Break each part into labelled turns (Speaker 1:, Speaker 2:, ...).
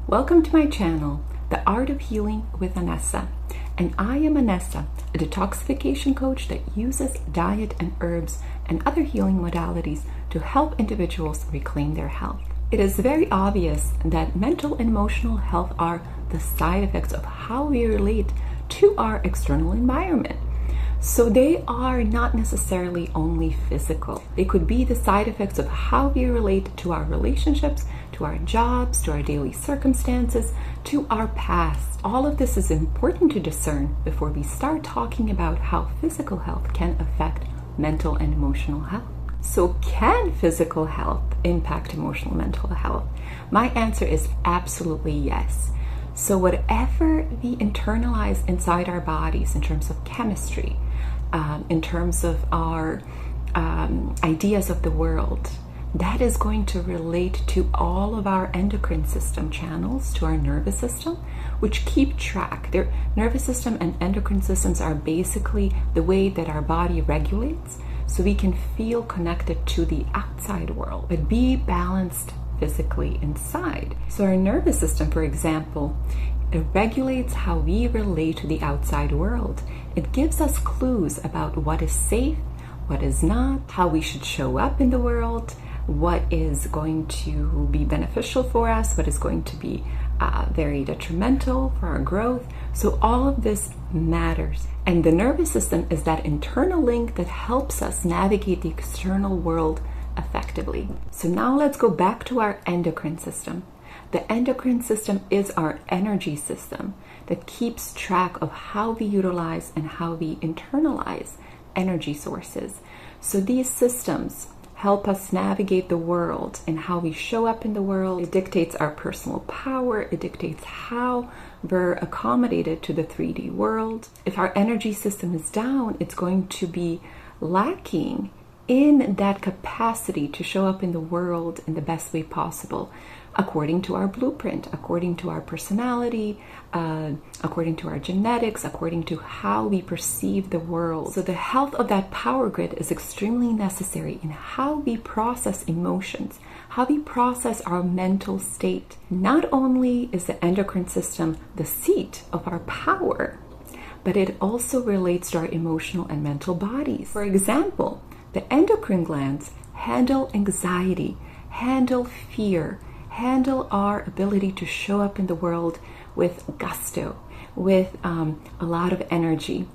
Speaker 1: Welcome to my channel, The Art of Healing with Anessa. And I am Anessa, a detoxification coach that uses diet and herbs and other healing modalities to help individuals reclaim their health. It is very obvious that mental and emotional health are the side effects of how we relate to our external environment. So they are not necessarily only physical. They could be the side effects of how we relate to our relationships, to our jobs, to our daily circumstances, to our past. All of this is important to discern before we start talking about how physical health can affect mental and emotional health. So can physical health impact emotional and mental health? My answer is absolutely yes. So whatever we internalize inside our bodies in terms of chemistry, in terms of our ideas of the world, that is going to relate to all of our endocrine system channels, to our nervous system, which keep track. Their nervous system and endocrine systems are basically the way that our body regulates, so we can feel connected to the outside world, but be balanced physically inside. So our nervous system, for example, it regulates how we relate to the outside world. It gives us clues about what is safe, what is not, how we should show up in the world, what is going to be beneficial for us, what is going to be very detrimental for our growth. So all of this matters. And the nervous system is that internal link that helps us navigate the external world effectively. So now let's go back to our endocrine system. The endocrine system is our energy system that keeps track of how we utilize and how we internalize energy sources. So these systems help us navigate the world and how we show up in the world. It dictates our personal power. It dictates how we're accommodated to the 3D world. If our energy system is down, it's going to be lacking in that capacity to show up in the world in the best way possible, according to our blueprint, according to our personality, according to our genetics, according to how we perceive the world. So the health of that power grid is extremely necessary in how we process emotions, how we process our mental state. Not only is the endocrine system the seat of our power, but it also relates to our emotional and mental bodies. For example, the endocrine glands handle anxiety, handle fear, handle our ability to show up in the world with gusto, with a lot of energy.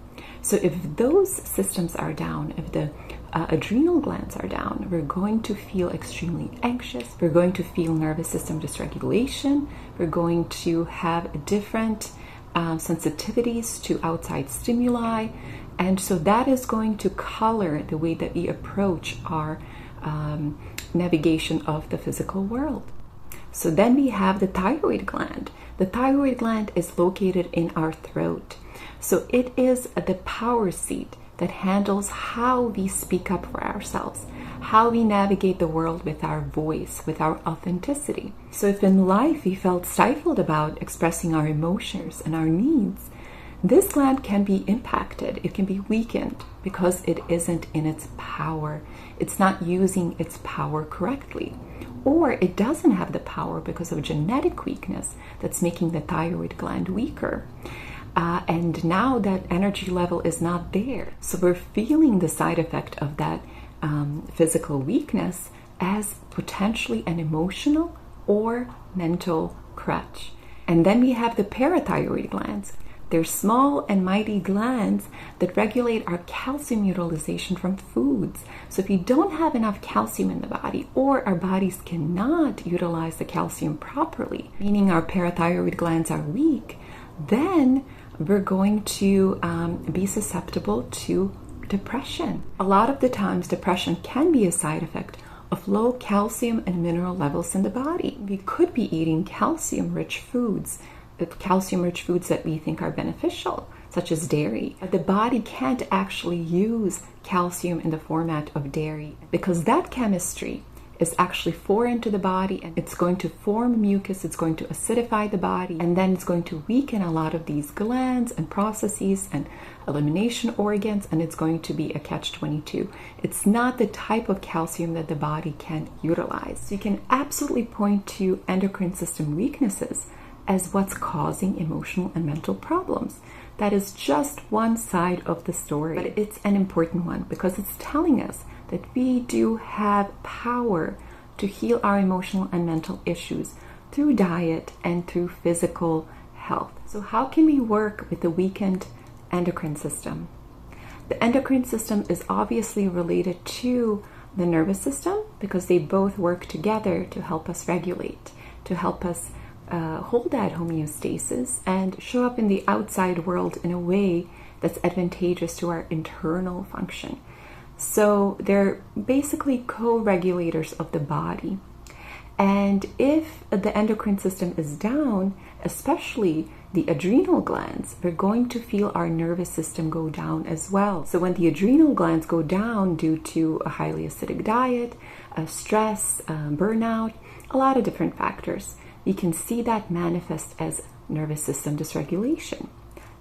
Speaker 1: So if those systems are down, if the adrenal glands are down, we're going to feel extremely anxious. We're going to feel nervous system dysregulation. We're going to have different sensitivities to outside stimuli. And so that is going to color the way that we approach our navigation of the physical world. So then we have the thyroid gland. The thyroid gland is located in our throat. So it is the power seat that handles how we speak up for ourselves, how we navigate the world with our voice, with our authenticity. So if in life we felt stifled about expressing our emotions and our needs, this gland can be impacted. It can be weakened because it isn't in its power. It's not using its power correctly. Or it doesn't have the power because of genetic weakness that's making the thyroid gland weaker. And now that energy level is not there. So we're feeling the side effect of that physical weakness as potentially an emotional or mental crutch. And then we have the parathyroid glands. They're small and mighty glands that regulate our calcium utilization from foods. So if we don't have enough calcium in the body, or our bodies cannot utilize the calcium properly, meaning our parathyroid glands are weak, then we're going to be susceptible to depression. A lot of the times, depression can be a side effect of low calcium and mineral levels in the body. We could be eating calcium-rich foods, calcium-rich foods that we think are beneficial, such as dairy. But the body can't actually use calcium in the format of dairy because that chemistry is actually foreign to the body, and it's going to form mucus, it's going to acidify the body, and then it's going to weaken a lot of these glands and processes and elimination organs, and it's going to be a catch-22. It's not the type of calcium that the body can utilize. So you can absolutely point to endocrine system weaknesses as what's causing emotional and mental problems. That is just one side of the story, but it's an important one because it's telling us that we do have power to heal our emotional and mental issues through diet and through physical health. So how can we work with the weakened endocrine system? The endocrine system is obviously related to the nervous system because they both work together to help us regulate, to help us hold that homeostasis and show up in the outside world in a way that's advantageous to our internal function. So they're basically co-regulators of the body. And if the endocrine system is down, especially the adrenal glands, we're going to feel our nervous system go down as well. So when the adrenal glands go down due to a highly acidic diet, stress, burnout, a lot of different factors, you can see that manifest as nervous system dysregulation.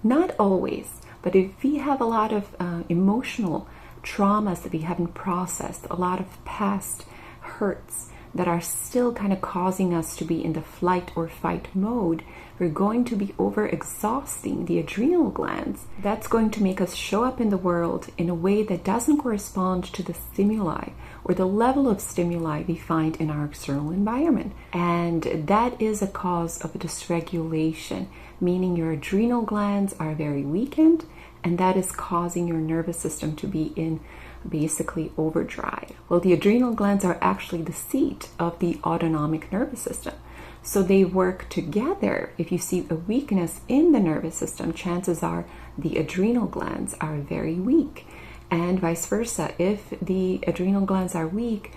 Speaker 1: Not always, but if we have a lot of emotional traumas that we haven't processed, a lot of past hurts that are still kind of causing us to be in the flight or fight mode, we're going to be overexhausting the adrenal glands. That's going to make us show up in the world in a way that doesn't correspond to the stimuli or the level of stimuli we find in our external environment. And that is a cause of a dysregulation, meaning your adrenal glands are very weakened, and that is causing your nervous system to be in basically overdrive. Well, the adrenal glands are actually the seat of the autonomic nervous system. So they work together. If you see a weakness in the nervous system, chances are the adrenal glands are very weak. And vice versa. If the adrenal glands are weak,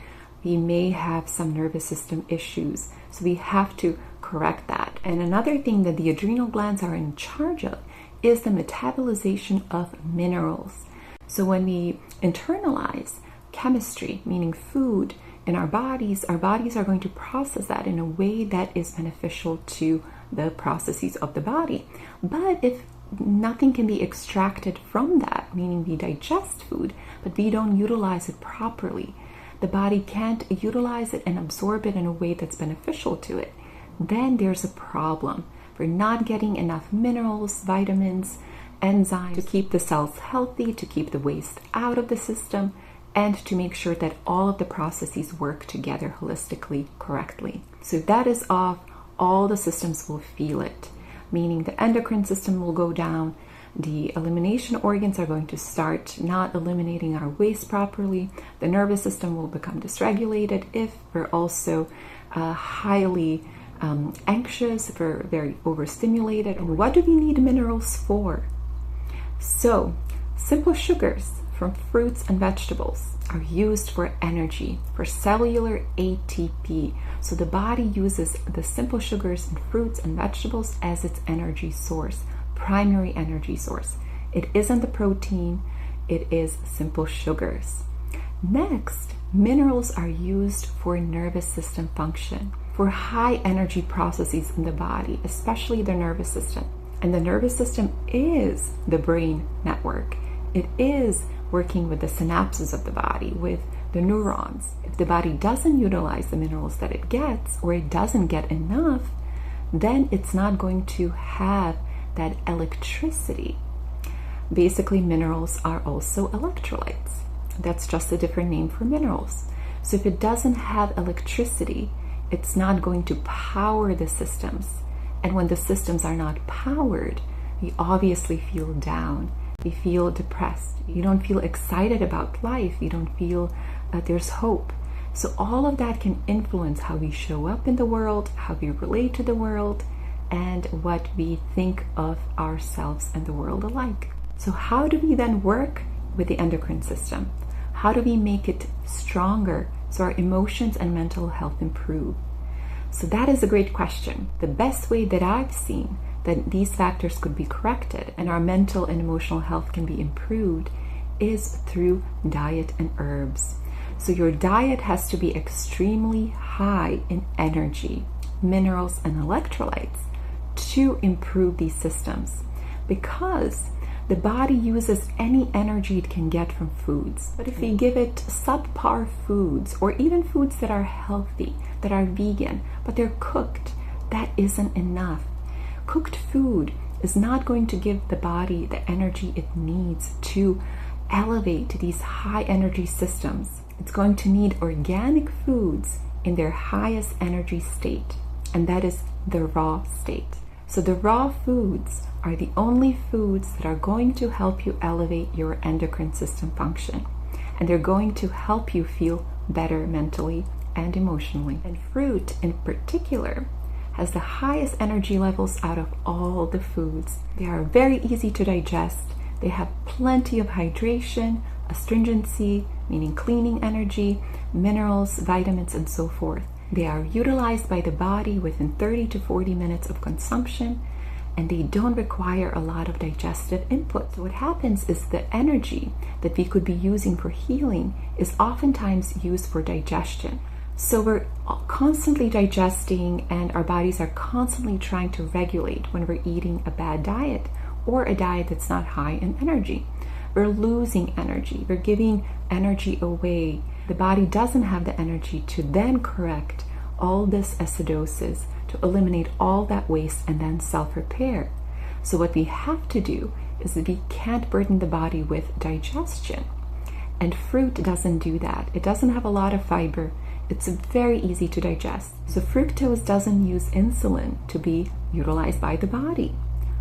Speaker 1: we may have some nervous system issues. So we have to correct that. And another thing that the adrenal glands are in charge of is the metabolization of minerals. So when we internalize chemistry, meaning food, in our bodies are going to process that in a way that is beneficial to the processes of the body. But if nothing can be extracted from that, meaning we digest food, but we don't utilize it properly, the body can't utilize it and absorb it in a way that's beneficial to it, then there's a problem. We're not getting enough minerals, vitamins, enzymes to keep the cells healthy, to keep the waste out of the system, and to make sure that all of the processes work together holistically, correctly. So if that is off, all the systems will feel it, meaning the endocrine system will go down, the elimination organs are going to start not eliminating our waste properly, the nervous system will become dysregulated if we're also highly anxious, if we're very overstimulated. And what do we need minerals for? So, simple sugars from fruits and vegetables are used for energy, for cellular ATP. So the body uses the simple sugars in fruits and vegetables as its energy source, primary energy source. It isn't the protein, it is simple sugars. Next, minerals are used for nervous system function, for high energy processes in the body, especially the nervous system. And the nervous system is the brain network. It is working with the synapses of the body, with the neurons. If the body doesn't utilize the minerals that it gets, or it doesn't get enough, then it's not going to have that electricity. Basically, minerals are also electrolytes. That's just a different name for minerals. So if it doesn't have electricity, it's not going to power the systems. And when the systems are not powered, we obviously feel down. We feel depressed. You don't feel excited about life. You don't feel there's hope. So all of that can influence how we show up in the world, how we relate to the world, and what we think of ourselves and the world alike. So how do we then work with the endocrine system? How do we make it stronger so our emotions and mental health improve? So that is a great question. The best way that I've seen that these factors could be corrected and our mental and emotional health can be improved is through diet and herbs. So your diet has to be extremely high in energy, minerals, and electrolytes to improve these systems, because the body uses any energy it can get from foods. But if we give it subpar foods, or even foods that are healthy, that are vegan, but they're cooked, that isn't enough. Cooked food is not going to give the body the energy it needs to elevate to these high energy systems. It's going to need organic foods in their highest energy state, and that is the raw state. So the raw foods are the only foods that are going to help you elevate your endocrine system function, and they're going to help you feel better mentally and emotionally. And fruit in particular has the highest energy levels out of all the foods. They are very easy to digest. They have plenty of hydration, astringency, meaning cleaning energy, minerals, vitamins, and so forth. They are utilized by the body within 30 to 40 minutes of consumption, and they don't require a lot of digestive input. So what happens is the energy that we could be using for healing is oftentimes used for digestion. So we're constantly digesting, and our bodies are constantly trying to regulate when we're eating a bad diet or a diet that's not high in energy. We're losing energy. We're giving energy away. The body doesn't have the energy to then correct all this acidosis, to eliminate all that waste and then self-repair. So what we have to do is that we can't burden the body with digestion. And fruit doesn't do that. It doesn't have a lot of fiber. It's very easy to digest. So fructose doesn't use insulin to be utilized by the body.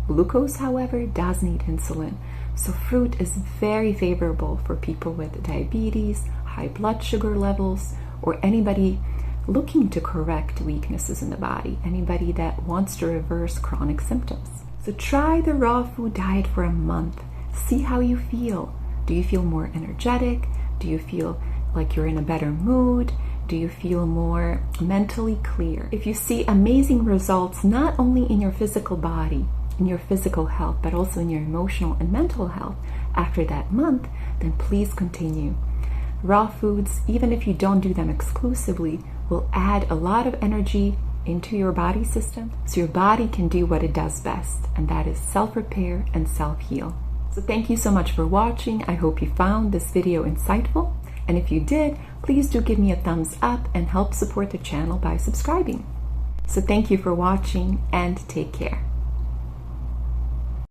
Speaker 1: Glucose, however, does need insulin. So fruit is very favorable for people with diabetes, high blood sugar levels, or anybody looking to correct weaknesses in the body, anybody that wants to reverse chronic symptoms. So try the raw food diet for a month. See how you feel. Do you feel more energetic? Do you feel like you're in a better mood? Do you feel more mentally clear? If you see amazing results, not only in your physical body, in your physical health, but also in your emotional and mental health after that month, then please continue. Raw foods, even if you don't do them exclusively, will add a lot of energy into your body system so your body can do what it does best, and that is self-repair and self-heal. So thank you so much for watching. I hope you found this video insightful, and if you did, please do give me a thumbs up and help support the channel by subscribing. So thank you for watching, and take care.